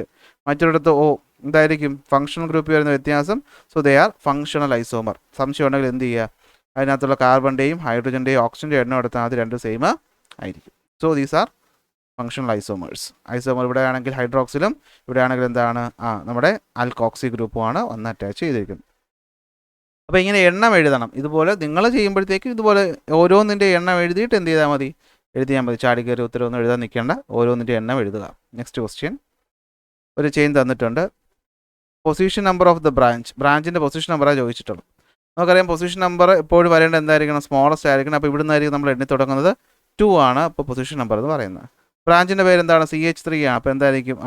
മറ്റൊരിടത്ത് O. എന്തായിരിക്കും ഫങ്ഷണൽ ഗ്രൂപ്പിൽ വരുന്ന വ്യത്യാസം? So they are functional isomer. സംശയം ഉണ്ടെങ്കിൽ എന്ത് ചെയ്യുക? അതിനകത്തുള്ള കാർബണിൻ്റെയും ഹൈഡ്രജൻ്റെയും ഓക്സിജൻ്റെയും എണ്ണം എടുത്താൽ അത് രണ്ടും സെയിം ആയിരിക്കും. So these are functional isomers. Isomer ഇവിടെ ആണെങ്കിൽ ഹൈഡ്രോക്സിലും ഇവിടെ ആണെങ്കിൽ എന്താണ്? നമ്മുടെ ആൽക്കോക്സി ഗ്രൂപ്പുമാണ് ഒന്ന് അറ്റാച്ച് ചെയ്തിരിക്കുന്നത്. അപ്പോൾ ഇങ്ങനെ എണ്ണം എഴുതണം. ഇതുപോലെ നിങ്ങൾ ചെയ്യുമ്പോഴത്തേക്കും ഇതുപോലെ ഓരോന്നിൻ്റെ എണ്ണം എഴുതിയിട്ട് എന്ത് ചെയ്താൽ മതി? എഴുതിയാൽ മതി. ചാടി കയറി ഉത്തരവൊന്നും എഴുതാൻ നിൽക്കേണ്ട. ഓരോന്നിൻ്റെ എണ്ണം എഴുതുക. Next question. ഒരു ചെയിൻ തന്നിട്ടുണ്ട്. പൊസിഷൻ നമ്പർ ഓഫ് ദ ബ്രാഞ്ചിൻ്റെ പൊസിഷൻ നമ്പറാണ് ചോദിച്ചിട്ടുള്ളത്. നമുക്കറിയാം പൊസിഷൻ നമ്പർ എപ്പോഴും വരേണ്ടത് എന്തായിരിക്കണം, സ്മോളസ്റ്റ് ആയിരിക്കണം. അപ്പോൾ ഇവിടെ നിന്നായിരിക്കും നമ്മൾ എണ്ണി തുടങ്ങുന്നത് 2 ആണ്. അപ്പോൾ പൊസിഷൻ നമ്പർ എന്ന് പറയുന്നത്. ബ്രാഞ്ചിൻ്റെ പേര് എന്താണ്, CH3 ആണ്. അപ്പോൾ എന്തായിരിക്കും,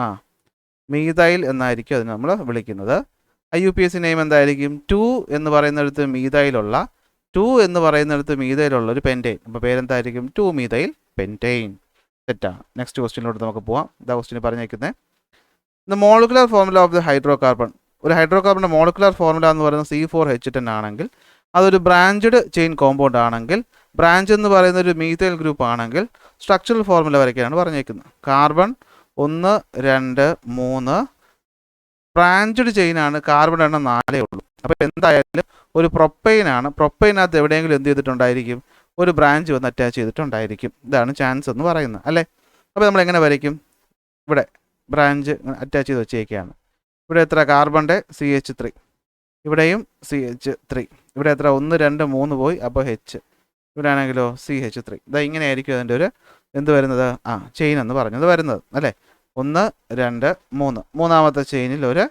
മീതൈൽ എന്നായിരിക്കും അതിന് നമ്മൾ വിളിക്കുന്നത്. IUPAC നെയിം എന്തായിരിക്കും, 2 എന്ന് പറയുന്നിടത്ത് മീതൈലുള്ള 2 എന്ന് പറയുന്നിടത്ത് മീതൈലുള്ള ഒരു പെൻറ്റൈൻ. അപ്പോൾ പേരെന്തായിരിക്കും, 2 മീതൈൽ പെൻറ്റൈൻ. തെറ്റാണ്. നെക്സ്റ്റ് ക്വസ്റ്റ്യനിലോട്ട് നമുക്ക് പോവാം. ഇതാ ക്വസ്റ്റ്യൻ പറഞ്ഞേക്കുന്നത്. The molecular formula of the hydro carbon. ഒരു ഹൈഡ്രോ കാർബണിൻ്റെ മോളിക്കുലർ ഫോർമുല എന്ന് പറയുന്നത് C4H10 ആണെങ്കിൽ, അതൊരു ബ്രാഞ്ചഡ് ചെയിൻ കോമ്പൗണ്ട് ആണെങ്കിൽ, ബ്രാഞ്ച് എന്ന് പറയുന്ന ഒരു മീഥൈൽ ഗ്രൂപ്പ് ആണെങ്കിൽ സ്ട്രക്ചറൽ ഫോർമുല വരയ്ക്കാനാണ് പറഞ്ഞേക്കുന്നത്. കാർബൺ 1 2 3 ബ്രാഞ്ചഡ് ചെയിനാണ്, കാർബൺ എണ്ണം 4 ഉള്ളൂ. അപ്പോൾ എന്തായാലും ഒരു പ്രൊപ്പൈനാണ്. പ്രൊപ്പൈനകത്ത് എവിടെയെങ്കിലും എന്ത് ചെയ്തിട്ടുണ്ടായിരിക്കും, ഒരു ബ്രാഞ്ച് വന്ന് അറ്റാച്ച് ചെയ്തിട്ടുണ്ടായിരിക്കും. ഇതാണ് ചാൻസ് എന്ന് പറയുന്നത് അല്ലേ. അപ്പോൾ നമ്മൾ എങ്ങനെ വരയ്ക്കും, ഇവിടെ ബ്രാഞ്ച് അറ്റാച്ച് ചെയ്ത് വെച്ചേക്കുകയാണ്. ഇവിടെ എത്ര, കാർബണിൻ്റെ CH3, ഇവിടെയും CH3, ഇവിടെ എത്ര 1 2 3 പോയി, അപ്പോൾ H, ഇവിടെ ആണെങ്കിലോ CH3. ഇതാ ഇങ്ങനെയായിരിക്കും അതിൻ്റെ ഒരു എന്ത് വരുന്നത്, ചെയിൻ എന്ന് പറഞ്ഞത് വരുന്നത് അല്ലേ. 1 2 3 മൂന്നാമത്തെ ചെയിനിൽ ഒരു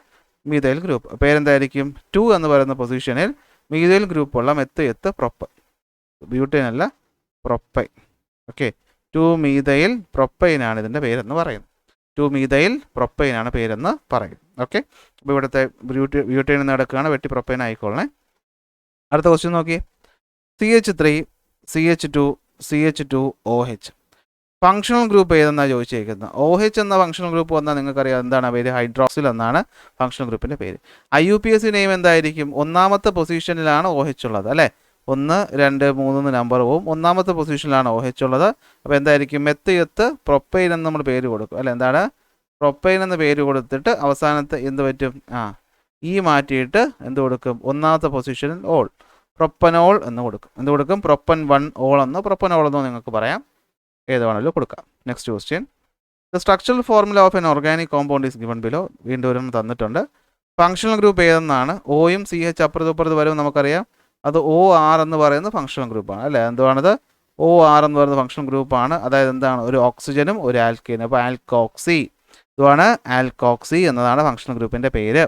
മീഥൈൽ ഗ്രൂപ്പ്. പേരെന്തായിരിക്കും, 2 എന്ന് പറയുന്ന പൊസിഷനിൽ മീഥൈൽ ഗ്രൂപ്പുള്ള മെത്ത് പ്രൊപ്പൈൻ. ബ്യൂട്ടൈൻ അല്ല, പ്രൊപ്പൈൻ. ഓക്കെ, 2 മീഥൈൽ പ്രൊപ്പൈൻ ആണ് ഇതിൻ്റെ പേരെന്ന് പറയുന്നത്. 2 മീഥൈൽ പ്രൊപ്പൈൻ ആണ് പേരെന്ന് പറയും. ഓക്കെ, അപ്പോൾ ഇവിടുത്തെ ബ്യൂട്ടൈൻ നടക്കുകയാണ്, വെട്ടി പ്രൊപ്പൈൻ ആയിക്കൊള്ളണേ. അടുത്ത ക്വസ്റ്റ്യൻ നോക്കിയേ. CH3 CH2 CH2OH functional group ഏതെന്നാണ് ചോദിച്ചേക്കുന്നത്. OH എന്ന ഫങ്ഷണൽ ഗ്രൂപ്പ് വന്നാൽ നിങ്ങൾക്കറിയാം എന്താണ് പേര്, ഹൈഡ്രോക്സിൽ എന്നാണ് ഫങ്ഷണൽ ഗ്രൂപ്പിൻ്റെ പേര്. IUPAC നെയിം എന്തായിരിക്കും, ഒന്നാമത്തെ പൊസിഷനിലാണ് OH ഉള്ളത് അല്ലേ. 1 2 3 നമ്പർ പോവും, ഒന്നാമത്തെ പൊസിഷനിലാണ് OH ഉള്ളത്. അപ്പോൾ എന്തായിരിക്കും, മെത്ത് പ്രൊപ്പൈൻ എന്ന് നമ്മൾ പേര് കൊടുക്കും അല്ലേ. എന്താണ്, പ്രൊപ്പൈൻ എന്ന് പേര് കൊടുത്തിട്ട് അവസാനത്തെ എന്ത് പറ്റും, മാറ്റിയിട്ട് എന്ത് കൊടുക്കും, ഒന്നാമത്തെ പൊസിഷനിൽ ഓൾ, പ്രൊപ്പനോൾ എന്ന് കൊടുക്കും. എന്ത് കൊടുക്കും, പ്രൊപ്പൻ 1 ഓൾ എന്നോ പ്രൊപ്പനോൾ എന്നോ നിങ്ങൾക്ക് പറയാം, ഏത് വേണമെങ്കിലും കൊടുക്കാം. Next question. The structural formula of an organic compound is given below. വീണ്ടും ഒരു തന്നിട്ടുണ്ട്. ഫങ്ഷണൽ ഗ്രൂപ്പ് ഏതെന്നാണ്. Oയും CH അപ്പുറത്ത് വരും നമുക്കറിയാം. അത് OR എന്ന് പറയുന്ന ഫങ്ഷണൽ ഗ്രൂപ്പാണ് അല്ലേ. എന്തുവാണത്, OR എന്ന് പറയുന്ന ഫങ്ഷണൽ ഗ്രൂപ്പാണ്. അതായത് എന്താണ്, ഒരു ഓക്സിജനും ഒരു ആൽക്കൈനും. അപ്പോൾ ആൽക്കോക്സി, ഇതുമാണ് ആൽക്കോക്സി എന്നതാണ് ഫങ്ഷണൽ ഗ്രൂപ്പിൻ്റെ പേര്.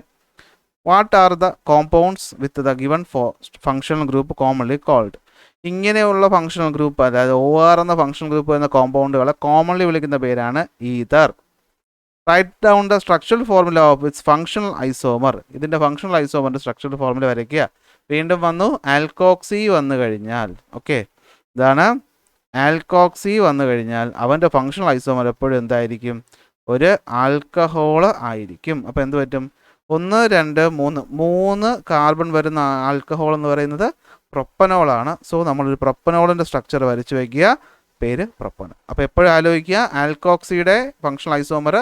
What are the compounds with the given functional group commonly called. ഇങ്ങനെയുള്ള ഫങ്ഷണൽ ഗ്രൂപ്പ്, അതായത് OR എന്ന ഫങ്ഷണൽ ഗ്രൂപ്പ് എന്ന കോമ്പൗണ്ടുകളെ കോമൺലി വിളിക്കുന്ന പേരാണ് ether. Write down the structural formula of its functional isomer. ഇതിൻ്റെ ഫങ്ഷണൽ ഐസോമറിൻ്റെ സ്ട്രക്ചറൽ ഫോർമുല വരയ്ക്കുക. വീണ്ടും വന്നു ആൽക്കോക്സി വന്നു കഴിഞ്ഞാൽ, ഓക്കെ, ഇതാണ് ആൽക്കോക്സി വന്നു കഴിഞ്ഞാൽ അവൻ്റെ ഫങ്ഷണൽ ഐസോമർ എപ്പോഴും എന്തായിരിക്കും, ഒരു ആൽക്കഹോള് ആയിരിക്കും. അപ്പോൾ എന്ത് പറ്റും, 1 2 3 കാർബൺ വരുന്ന ആൽക്കഹോൾ എന്ന് പറയുന്നത് പ്രൊപ്പനോളാണ്. സോ നമ്മളൊരു പ്രൊപ്പനോളിൻ്റെ സ്ട്രക്ചർ വരച്ച് വയ്ക്കുക, പേര് പ്രൊപ്പനോൾ. അപ്പോൾ എപ്പോഴും ആലോചിക്കുക, ആൽക്കോക്സിയുടെ ഫങ്ഷണൽ ഐസോമർ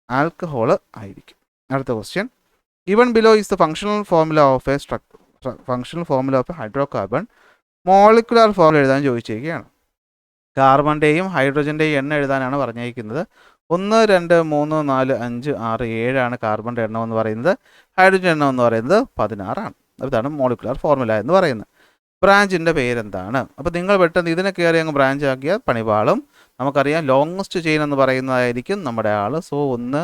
ആൽക്കഹോള് ആയിരിക്കും. അടുത്ത question. Given below is the functional formula of A hydro carbon. Molecular formula എഴുതാൻ ചോദിച്ചിരിക്കുകയാണ്. കാർബണിൻ്റെയും ഹൈഡ്രജൻ്റെയും എണ്ണം എഴുതാനാണ് പറഞ്ഞിരിക്കുന്നത്. 1 2 3 4 5 6 7 ആണ് കാർബണിൻ്റെ എണ്ണം എന്ന് പറയുന്നത്. ഹൈഡ്രജൻ എണ്ണം എന്ന് പറയുന്നത് 16 ആണ്. അതാണ് മോളിക്കുലർ ഫോർമുല എന്ന് പറയുന്നത്. ബ്രാഞ്ചിൻ്റെ പേരെന്താണ്. അപ്പോൾ നിങ്ങൾ പെട്ടെന്ന് ഇതിനെ കയറി അങ്ങ് ബ്രാഞ്ച് ആക്കിയാൽ പണിപാളും. നമുക്കറിയാം ലോങ്സ്റ്റ് ചെയിൻ എന്ന് പറയുന്നതായിരിക്കും നമ്മുടെ ആൾ. സോ 1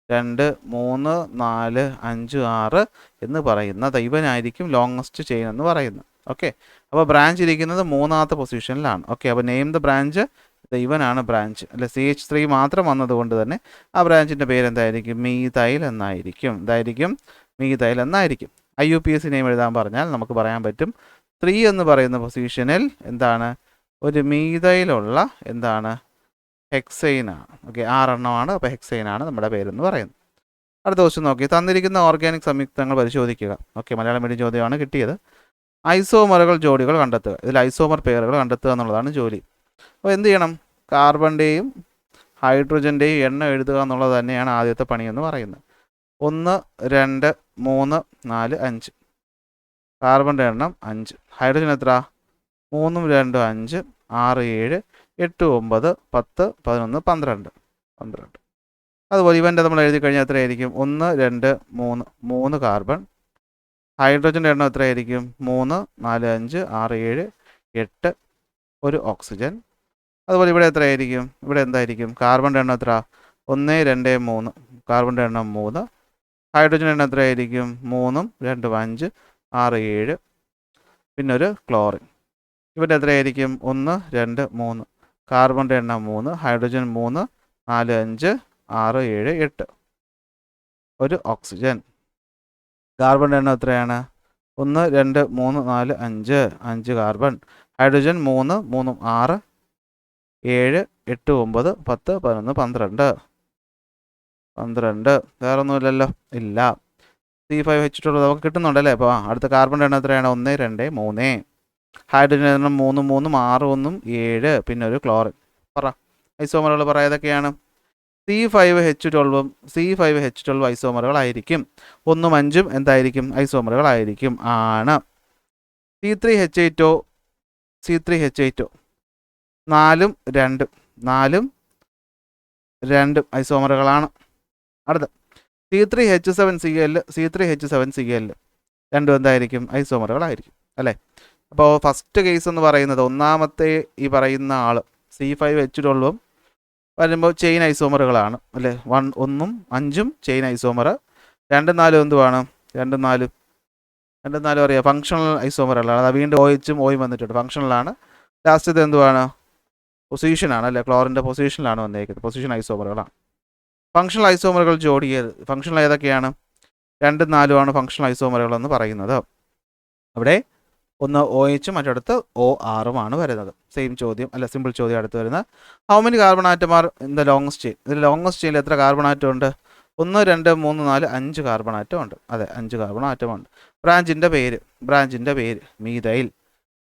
2 3 4 5 6 എന്ന് പറയുന്ന ഇവനായിരിക്കും ലോങ്സ്റ്റ് ചെയിൻ എന്ന് പറയുന്നത്. ഓക്കെ, അപ്പോൾ ബ്രാഞ്ച് ഇരിക്കുന്നത് 3ാമത്തെ പൊസിഷനിലാണ്. ഓക്കെ, അപ്പോൾ നെയിം ദ ബ്രാഞ്ച്, ഇവനാണ് ബ്രാഞ്ച് അല്ലെ. CH3 മാത്രം വന്നതുകൊണ്ട് തന്നെ ആ ബ്രാഞ്ചിൻ്റെ പേരെന്തായിരിക്കും, മീഥൈൽ എന്നായിരിക്കും. ഇതായിരിക്കും, മീഥൈൽ എന്നായിരിക്കും. IUPAC നെയിം എഴുതാൻ പറഞ്ഞാൽ നമുക്ക് പറയാൻ പറ്റും 3 എന്ന് പറയുന്ന പൊസിഷനിൽ എന്താണ്, ഒരു മീഥൈലുള്ള എന്താണ്, ഹെക്സൈനാണ്. ഓക്കെ, 6 എണ്ണമാണ്. അപ്പോൾ ഹെക്സൈനാണ് നമ്മുടെ പേരെന്ന് പറയുന്നത്. അടുത്ത ക്വസ്റ്റ്യൻ നോക്കി. തന്നിരിക്കുന്ന ഓർഗാനിക് സംയുക്തങ്ങൾ പരിശോധിക്കുക. ഓക്കെ, മലയാളം മീഡിയം ചോദ്യമാണ് കിട്ടിയത്. ഐസോമറുകൾ ജോഡികൾ കണ്ടെത്തുക. ഇതിൽ ഐസോമർ പെയറുകൾ കണ്ടെത്തുക എന്നുള്ളതാണ് ജോലി. അപ്പോൾ എന്ത് ചെയ്യണം, കാർബണിൻ്റെയും ഹൈഡ്രജൻ്റെയും എണ്ണം എഴുതുക എന്നുള്ളത് തന്നെയാണ് ആദ്യത്തെ പണി എന്ന് പറയുന്നത്. 1 2 3 4 5 കാർബണിൻ്റെ എണ്ണം 5. ഹൈഡ്രജൻ എത്ര, 3 2 5 6 7 8 9 10 11 12. അതുപോലെ ഇവൻ്റെ നമ്മൾ എഴുതി കഴിഞ്ഞാൽ എത്രയായിരിക്കും, 1 2 3 3 കാർബൺ. ഹൈഡ്രജൻ്റെ എണ്ണം എത്രയായിരിക്കും, 3 4 5 6 7 8 ഒരു ഓക്സിജൻ. അതുപോലെ ഇവിടെ എത്രയായിരിക്കും, ഇവിടെ എന്തായിരിക്കും, കാർബണിൻ്റെ എണ്ണം എത്ര, 1 2 3 കാർബണിൻ്റെ എണ്ണം 3. ഹൈഡ്രജൻ എണ്ണം എത്രയായിരിക്കും? 3 2 5 6 7. പിന്നെ ഒരു ക്ലോറിൻ. ഇവൻ്റെ എത്രയായിരിക്കും? 1 2 3. കാർബണിൻ്റെ എണ്ണം 3, ഹൈഡ്രജൻ 3 4 5 6 7 8. ഒരു ഓക്സിജൻ. കാർബണിൻ്റെ എണ്ണം എത്രയാണ്? 1 2 3 4 5 5 കാർബൺ. ഹൈഡ്രജൻ 3 3 6 7 8 9 10 11 12. 12. വേറെ ഒന്നുമില്ലല്ലോ? ഇല്ല. C5H12 നമുക്ക് കിട്ടുന്നുണ്ടല്ലേ? അപ്പോൾ അടുത്ത കാർബണിൻ്റെ എണ്ണം എത്രയാണ്? 1 2 3. ഹൈഡ്രജൻ എണ്ണം 3 3 6 1 7. പിന്നെ ഒരു ക്ലോറിൻ. പറ ഐസോമറുകൾ പറ ഏതൊക്കെയാണ്? C5H12 C5H12 ഐസോമറുകളായിരിക്കും. 1 5 എന്തായിരിക്കും? ഐസോമറുകളായിരിക്കും. ആണ്. C3H8O C3H8O 4 2 4 2 ഐസോമറുകളാണ്. അടുത്ത C3H7Cl C3H7Cl രണ്ടും എന്തായിരിക്കും? ഐസോമറുകളായിരിക്കും അല്ലേ? അപ്പോൾ ഫസ്റ്റ് കേസ് എന്ന് പറയുന്നത് ഒന്നാമത്തെ ഈ പറയുന്ന ആൾ C5H12 വരുമ്പോൾ ചെയിൻ ഐസോമറുകളാണ് അല്ലേ? 1 5 ചെയിൻ ഐസോമർ. 2 4 എന്തുവാണ്? 2 4 അറിയാം, ഫങ്ഷണൽ ഐസോമറുകളാണ്. അത് വീണ്ടും OHും Oയും വന്നിട്ടുണ്ട്, ഫങ്ഷണലാണ്. ലാസ്റ്റത്തെ എന്തുവാണ്? പൊസിഷനാണ് അല്ലേ? ക്ലോറിൻ്റെ പൊസിഷനിലാണ് വന്നേക്കുന്നത്, പൊസിഷൻ ഐസോമറുകളാണ്. ഫങ്ഷണൽ ഐസോമറുകൾ ജോഡിയത് ഫങ്ഷണൽ ഏതൊക്കെയാണ്? 2 4 ആണ് ഫങ്ഷണൽ ഐസോമറുകൾ എന്ന് പറയുന്നത്. അവിടെ ഒന്ന് OH മറ്റടുത്ത് OR വരുന്നത്. സെയിം ചോദ്യം അല്ല, സിമ്പിൾ ചോദ്യം അടുത്ത് വരുന്നത്. How many carbon atom are in the longest chain? ഇതിൽ ലോങ്സ്റ്റ് ചെയിനിൽ എത്ര കാർബൺ ആറ്റം ഉണ്ട്? 1 2 3 4 5 കാർബൺ ആറ്റം ഉണ്ട്. അതെ, 5 കാർബൺ ആറ്റം ഉണ്ട്. ബ്രാഞ്ചിൻ്റെ പേര് methyl.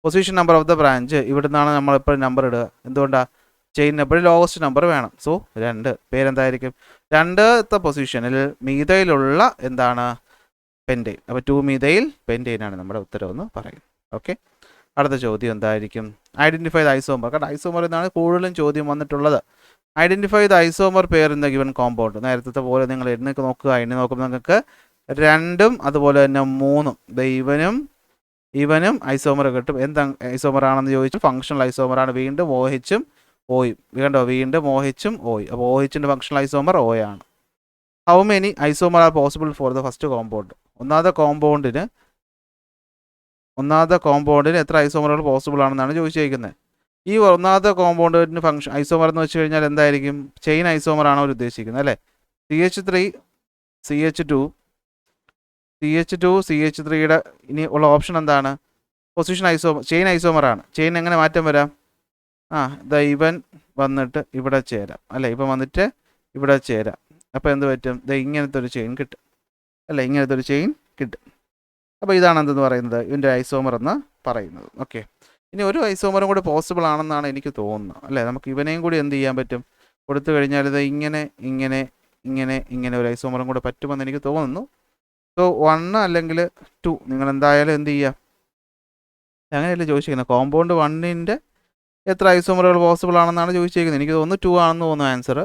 Position number of the branch, ഇവിടുന്നാണ് നമ്മളെപ്പോഴും നമ്പർ ഇടുക. എന്തുകൊണ്ടാണ്? ചെയിനിന് എപ്പോഴും ലോവസ്റ്റ് നമ്പർ വേണം. സോ 2. പേരെന്തായിരിക്കും? 2ാമത്തെ പൊസിഷനിൽ മീഥൈലുള്ള എന്താണ്? പെൻറ്റെയിൻ. അപ്പോൾ 2 മീഥൈൽ പെൻറ്റെയിനാണ് നമ്മുടെ ഉത്തരവെന്ന് പറയും. ഓക്കെ, അടുത്ത ചോദ്യം എന്തായിരിക്കും? Identify the isomer. കാരണം ഐസോമർ എന്നാണ് കൂടുതലും ചോദ്യം വന്നിട്ടുള്ളത്. Identify the isomer pair in the given compound. നേരത്തെ പോലെ നിങ്ങൾ എണ്ണി നോക്കുക. എണ്ണി നോക്കുമ്പോൾ നിങ്ങൾക്ക് 2ഉം അതുപോലെ തന്നെ 3ഉം ഇവനും ഐസോമർ കിട്ടും. എന്താ ഐസോമർ ആണെന്ന് ചോദിച്ചാൽ ഫങ്ഷണൽ ഐസോമറാണ്. വീണ്ടും OHും Oയും കണ്ടോ? വീണ്ടും OHും Oയും. അപ്പോൾ OHൻ്റെ ഫങ്ഷണൽ ഐസോമർ O ആണ്. How many isomer R possible for the first compound? ഒന്നാമത്തെ കോമ്പൗണ്ടിന് എത്ര ഐസോമറുകൾ പോസിബിൾ ആണെന്നാണ് ചോദിച്ചിരിക്കുന്നത്. ഈ ഒന്നാമത്തെ കോമ്പൗണ്ടിന് ഫങ്ഷൻ ഐസോമർ എന്ന് വെച്ച് കഴിഞ്ഞാൽ എന്തായിരിക്കും? ചെയിൻ ഐസോമർ ആണ് അവർ ഉദ്ദേശിക്കുന്നത് അല്ലേ? CH3 CH2 CH3യുടെ ഇനി ഉള്ള ഓപ്ഷൻ എന്താണ്? Position chain ഐസോമറാണ്. ചെയിൻ എങ്ങനെ മാറ്റം വരാം? ഇവൻ വന്നിട്ട് ഇവിടെ ചേരാം അല്ലേ? ഇപ്പം വന്നിട്ട് ഇവിടെ ചേരാം. അപ്പോൾ എന്ത് പറ്റും? ഇങ്ങനത്തെ ഒരു ചെയിൻ കിട്ടും അല്ലേ? ഇങ്ങനത്തെ ഒരു ചെയിൻ കിട്ടും. അപ്പോൾ ഇതാണ് എന്തെന്ന് പറയുന്നത്? ഇതിൻ്റെ ഐസോമർ എന്ന് പറയുന്നത്. ഓക്കെ, ഇനി ഒരു ഐസോമറും കൂടി പോസിബിൾ ആണെന്നാണ് എനിക്ക് തോന്നുന്നത് അല്ലേ? നമുക്ക് ഇവനെയും കൂടി എന്ത് ചെയ്യാൻ പറ്റും? കൊടുത്തു കഴിഞ്ഞാൽ ഇത് ഇങ്ങനെ ഒരു ഐസോമറും കൂടെ പറ്റുമെന്ന് എനിക്ക് തോന്നുന്നു. സോ 1 അല്ലെങ്കിൽ 2 നിങ്ങൾ എന്തായാലും എന്ത് ചെയ്യുക? അങ്ങനെയല്ലേ ചോദിച്ചിരിക്കുന്നത്? കോമ്പൗണ്ട് 1ൻ്റെ എത്ര ഐസോമറുകൾ പോസിബിൾ ആണെന്നാണ് ചോദിച്ചിരിക്കുന്നത്. എനിക്ക് തോന്നുന്നു 2 ആണെന്ന് തോന്നുന്നു ആൻസർ.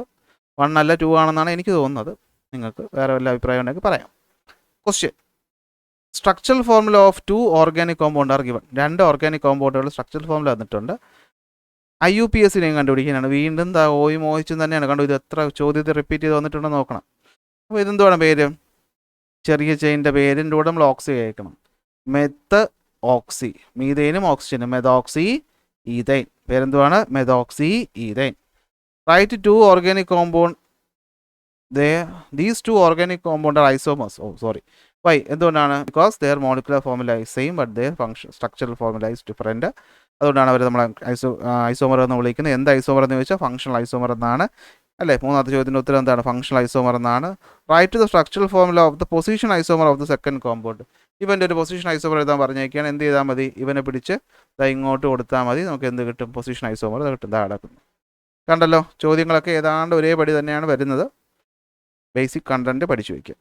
1 അല്ല 2 ആണെന്നാണ് എനിക്ക് തോന്നുന്നത്. നിങ്ങൾക്ക് വേറെ വല്ല അഭിപ്രായം ഉണ്ടെങ്കിൽ പറയാം. Question: structural formula of 2 organic compound are given. 2 organic കോമ്പൗണ്ടുകൾ സ്ട്രക്ചറൽ ഫോർമുല തന്നിട്ടുണ്ട്. IUPACനെയും കണ്ടുപിടിക്കാനാണ്. വീണ്ടും Oയും OHും തന്നെയാണ്. കണ്ടു, ഇത് എത്ര ചോദ്യത്തിൽ റിപ്പീറ്റ് ചെയ്ത് വന്നിട്ടുണ്ടെന്ന് നോക്കണം. അപ്പോൾ ഇതെന്തുവാണ് പേര്? ചെറിയ ചെയിൻ്റെ പേരിൻ്റെ കൂടെ നമ്മൾ ഓക്സി കേൾക്കണം. മെത്ത് ഓക്സി. മീഥൈനും ഓക്സിജനും മെതോക്സി ഈഥൈൻ. പേരെന്തുവാണ്? Methoxy ethane. Right 2 organic compound. These 2 organic compounds are isomers. Why? എന്തുകൊണ്ടാണ്? Because their molecular formula is same but their structural formula is different. അതുകൊണ്ടാണ് അവർ നമ്മൾ ഐസോമർ എന്ന് വിളിക്കുന്നത്. എന്ത് ഐസോമർ എന്ന് ചോദിച്ചാൽ ഫങ്ഷണൽ ഐസോമർ എന്നാണ് അല്ലേ? മൂന്നാമത്തെ ചോദ്യത്തിൻ്റെ ഉത്തരം എന്താണ്? ഫങ്ഷണൽ ഐസോമർ എന്നാണ്. Right the structural formula of the position isomer of the second compound. ഇവൻ്റെ ഒരു പൊസിഷൻ ഐസോമർ എഴുതാൻ പറഞ്ഞേക്കാണ്. എന്ത് ചെയ്താൽ മതി? ഇവനെ പിടിച്ച് ഇങ്ങോട്ട് കൊടുത്താൽ മതി. നമുക്ക് എന്ത് കിട്ടും? പൊസിഷൻ ഐസോമർ കിട്ടും. കിടക്കുന്നു. കണ്ടല്ലോ, ചോദ്യങ്ങളൊക്കെ ഏതാണ്ട് ഒരേപടി തന്നെയാണ് വരുന്നത്. ബേസിക് കണ്ടന്റ് പഠിച്ചു വയ്ക്കുക.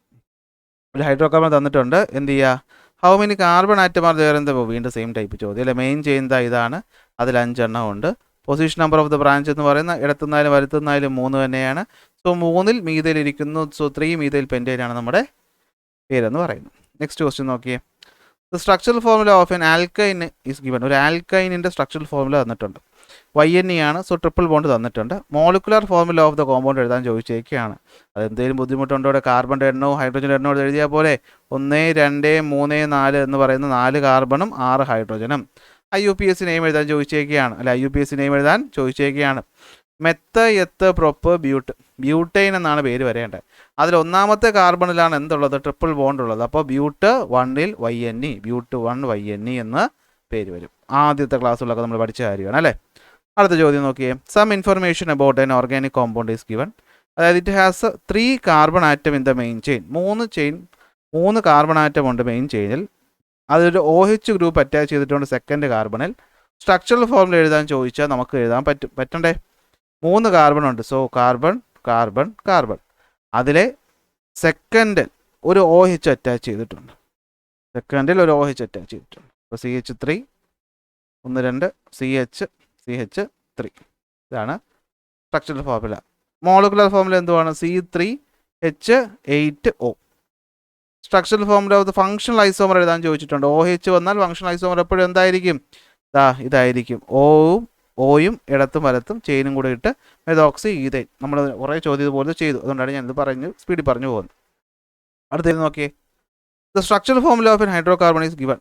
ഒരു ഹൈഡ്രോ കാർബൺ തന്നിട്ടുണ്ട്. എന്ത് ചെയ്യുക? How many carbon atom are there in the? വീണ്ടും സെയിം ടൈപ്പ് ചോദ്യം അല്ലേ? മെയിൻ ചെയ്യുന്നത് ഇതാണ്. അതിൽ 5 എണ്ണം ഉണ്ട്. Position number of the branch എന്ന് പറയുന്ന ഇടത്തുനിന്നാലും വലത്തുനിന്നാലും 3 തന്നെയാണ്. സോ 3ൽ മീഥൈൽ ഇരിക്കുന്നു. സോ 3 മീഥൈൽ പെൻറ്റൈനാണ് നമ്മുടെ പേരെന്ന് പറയുന്നത്. നെക്സ്റ്റ് ക്വസ്റ്റ്യൻ നോക്കിയേ. The structural formula of an alkyne is given. ഒരു ആൽക്കൈനിൻ്റെ സ്ട്രക്ചറൽ ഫോർമുല തന്നിട്ടുണ്ട്. YNE ആണ്. സോ ട്രിപ്പിൾ ബോണ്ട് തന്നിട്ടുണ്ട്. Molecular formula of the compound എഴുതാൻ ചോദിച്ചേക്കാണ്. അതെന്തെങ്കിലും ബുദ്ധിമുട്ടുണ്ടോ? ഇവിടെ കാർബണിൻ്റെ എണ്ണവും ഹൈഡ്രജൻ്റെ എണ്ണവും എഴുതിയാൽ പോലെ 1 2 3 4 എന്ന് പറയുന്ന 4 കാർബണും 6 ഹൈഡ്രജനും. IUPAC നെയിം എഴുതാൻ ചോദിച്ചേക്കുകയാണ്. അല്ല, IUPAC നെയിം എഴുതാൻ ചോദിച്ചേക്കുകയാണ്. മെത്ത എത്ത് പ്രൊപ്പ് ബ്യൂട്ടൈൻ എന്നാണ് പേര് വരേണ്ടത്. അതിൽ ഒന്നാമത്തെ കാർബണിലാണ് എന്തുള്ളത്? ട്രിപ്പിൾ ബോണ്ട് ഉള്ളത്. അപ്പോൾ ബ്യൂട്ട് 1ൽ YNE, ബ്യൂട്ട് 1 YNE എന്ന് പേര് വരും. ആദ്യത്തെ ക്ലാസ്സുകളൊക്കെ നമ്മൾ പഠിച്ച കാര്യമാണ് അല്ലേ. അടുത്ത ചോദ്യം നോക്കിയേ. Some information about an organic compound is given. അതായത് it has 3 carbon atom in the main chain. 3 carbon atom ഉണ്ട് മെയിൻ ചെയിനിൽ. അതൊരു OH ഗ്രൂപ്പ് അറ്റാച്ച് ചെയ്തിട്ടുണ്ട് സെക്കൻഡ് കാർബണിൽ. സ്ട്രക്ചറൽ ഫോർമുല എഴുതാൻ ചോദിച്ചാൽ നമുക്ക് എഴുതാൻ പറ്റണ്ടേ? 3 കാർബൺ ഉണ്ട്. So carbon carbon carbon. അതിലെ സെക്കൻഡിൽ ഒരു OH അറ്റാച്ച് ചെയ്തിട്ടുണ്ട്. സെക്കൻഡിൽ ഒരു OH അറ്റാച്ച് ചെയ്തിട്ടുണ്ട്. അപ്പോൾ CH3 1 2 CH3. ഇതാണ് സ്ട്രക്ചറൽ ഫോർമുല. മോളിക്കുലർ ഫോർമുല എന്തുവാണ്? C3H8O. Structural formula of the functional isomer എഴുതാൻ ചോദിച്ചിട്ടുണ്ട്. OH വന്നാൽ ഫങ്ഷണൽ ഐസോമർ എപ്പോഴും എന്തായിരിക്കും? ഇതായിരിക്കും. ഓയും ഇടത്തും വലത്തും ചെയിനും കൂടെ ഇട്ട് മെതോക്സി ഈഥൈൻ. നമ്മൾ കുറേ ചോദ്യം പോലെ ചെയ്തു. അതുകൊണ്ടാണ് ഞാനിത് സ്പീഡിൽ പറഞ്ഞു പോകുന്നത്. അടുത്തത് നോക്കിയേ. The structural formula of N hydro carbon is given.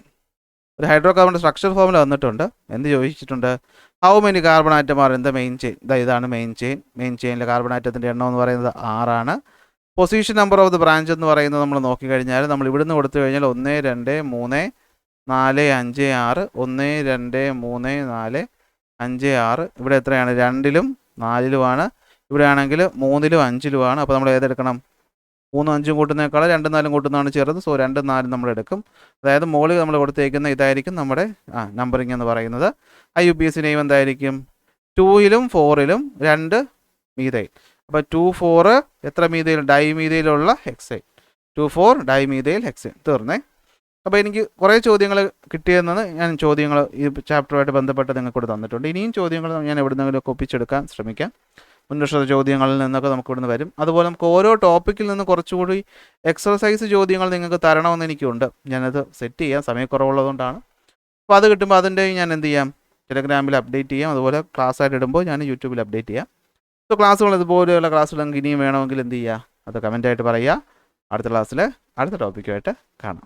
ഒരു ഹൈഡ്രോ കാർബണിൻ്റെ സ്ട്രക്ചറൽ ഫോർമുല വന്നിട്ടുണ്ട്. എന്ത് ചോദിച്ചിട്ടുണ്ട്? How many carbon atom are in the main chain. ഇതാണ് മെയിൻ ചെയിൻ. മെയിൻ ചെയിനിലെ കാർബൺ ആറ്റത്തിൻ്റെ എണ്ണം എന്ന് പറയുന്നത് 6 ആണ്. Position number of the branch എന്ന് പറയുന്നത് നമ്മൾ നോക്കിക്കഴിഞ്ഞാൽ നമ്മൾ ഇവിടുന്ന് കൊടുത്തു കഴിഞ്ഞാൽ 1 2 3 4 5 6 1 2 3 4 5 6. ഇവിടെ എത്രയാണ്? 2ലും 4ലുമാണ്. ഇവിടെ ആണെങ്കിൽ 3ലും 5ലുമാണ്. അപ്പോൾ നമ്മൾ ഏതെടുക്കണം? 3 5 കൂട്ടുന്നേക്കാളും 2 4 കൂട്ടുന്നതാണ് ചെറുത്. സോ 2 4 നമ്മൾ എടുക്കും. അതായത് മോളിൽ നമ്മൾ കൊടുത്തേക്കുന്ന ഇതായിരിക്കും നമ്മുടെ നമ്പറിങ് എന്ന് പറയുന്നത്. IUPAC നെയിം എന്തായിരിക്കും? 2ലും 4ലും 2 മീഥൈൽ. അപ്പോൾ 2 4 എത്ര മീഥൈൽ? ഡൈമീഥൈലുള്ള ഹെക്സൈൻ. 2 4 dimethyl hexane. തീർന്നേ. അപ്പോൾ എനിക്ക് കുറേ ചോദ്യങ്ങൾ കിട്ടിയെന്നത് ഞാൻ ചോദ്യങ്ങൾ ഈ ചാപ്റ്ററുമായിട്ട് ബന്ധപ്പെട്ട് നിങ്ങൾക്കൂടെ തന്നിട്ടുണ്ട്. ഇനിയും ചോദ്യങ്ങൾ ഞാൻ എവിടുന്നെങ്കിലുമൊക്കെ ഒപ്പിച്ചെടുക്കാൻ ശ്രമിക്കാം. മുൻവർഷ ചോദ്യങ്ങളിൽ നിന്നൊക്കെ നമുക്ക് ഇവിടുന്ന് വരും. അതുപോലെ നമുക്ക് ഓരോ ടോപ്പിക്കിൽ നിന്ന് കുറച്ചുകൂടി എക്സർസൈസ് ചോദ്യങ്ങൾ നിങ്ങൾക്ക് തരണമെന്ന് എനിക്കുണ്ട്. ഞാനത് സെറ്റ് ചെയ്യാം, സമയക്കുറവുള്ളതുകൊണ്ടാണ്. അപ്പോൾ അത് കിട്ടുമ്പോൾ അതിൻ്റെ ഞാൻ എന്ത് ചെയ്യാം? ടെലഗ്രാമിൽ അപ്ഡേറ്റ് ചെയ്യാം. അതുപോലെ ക്ലാസ് ആയിട്ട് ഇടുമ്പോൾ ഞാൻ യൂട്യൂബിൽ അപ്ഡേറ്റ് ചെയ്യാം. സോ ക്ലാസ്സുകൾ ഇതുപോലെയുള്ള ക്ലാസ്സുകൾ നിങ്ങൾക്ക് ഇനിയും വേണമെങ്കിൽ എന്ത് ചെയ്യുക? അത് കമൻറ്റായിട്ട് പറയുക. അടുത്ത ക്ലാസ്സിൽ അടുത്ത ടോപ്പിക്കുമായിട്ട് കാണാം.